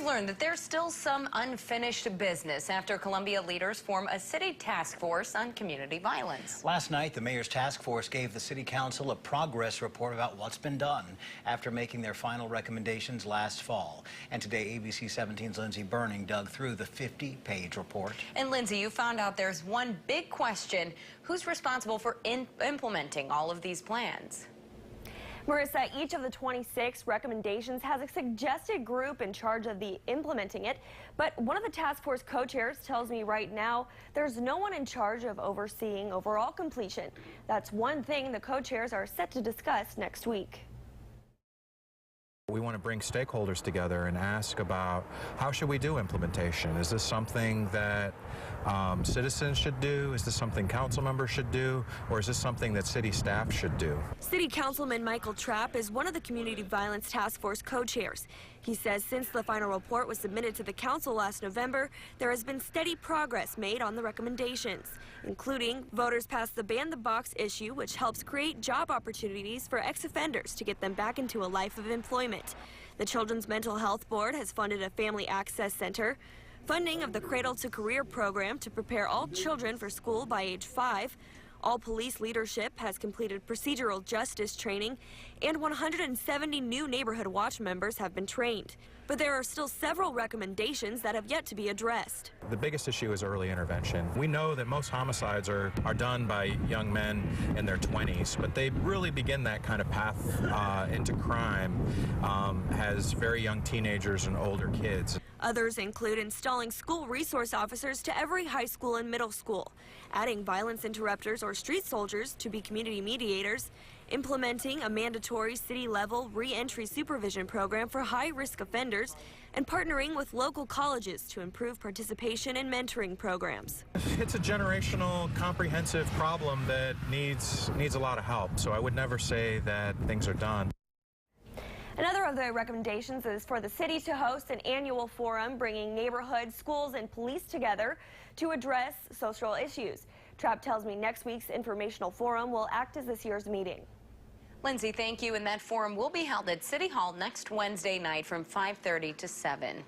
learned that there's still some unfinished business after Columbia leaders form a city task force on community violence. Last night, the mayor's task force gave the city council a progress report about what's been done after making their final recommendations last fall. And today, ABC 17's Lindsay Burning dug through the 50-page report. And Lindsay, you found out there's one big question: who's responsible for implementing all of these plans? Marissa, each of the 26 recommendations has a suggested group in charge of implementing it, but one of the task force co-chairs tells me right now there's no one in charge of overseeing overall completion. That's one thing the co-chairs are set to discuss next week. We want to bring stakeholders together and ask about how should we do implementation. Is this something that citizens should do? Is this something council members should do? Or is this something that city staff should do? City Councilman Michael Trapp is one of the Community Violence Task Force co-chairs. He says since the final report was submitted to the council last November, there has been steady progress made on the recommendations, including voters passed the Ban the Box issue, which helps create job opportunities for ex-offenders to get them back into a life of employment. The Children's Mental Health Board has funded a family access center, funding of the Cradle to Career program to prepare all children for school by age 5. All police leadership has completed procedural justice training, and 170 new Neighborhood Watch members have been trained. But there are still several recommendations that have yet to be addressed. The biggest issue is early intervention. We know that most homicides are done by young men in their 20s, but they really begin that kind of path into crime as very young teenagers and older kids. Others include installing school resource officers to every high school and middle school, adding violence interrupters or street soldiers to be community mediators, implementing a mandatory city-level re-entry supervision program for high-risk offenders, and partnering with local colleges to improve participation in mentoring programs. It's a generational, comprehensive problem that needs a lot of help, so I would never say that things are done. Another of the recommendations is for the city to host an annual forum bringing neighborhoods, schools, and police together to address social issues. Trapp tells me next week's informational forum will act as this year's meeting. Lindsay, thank you. And that forum will be held at City Hall next Wednesday night from 5:30 to 7.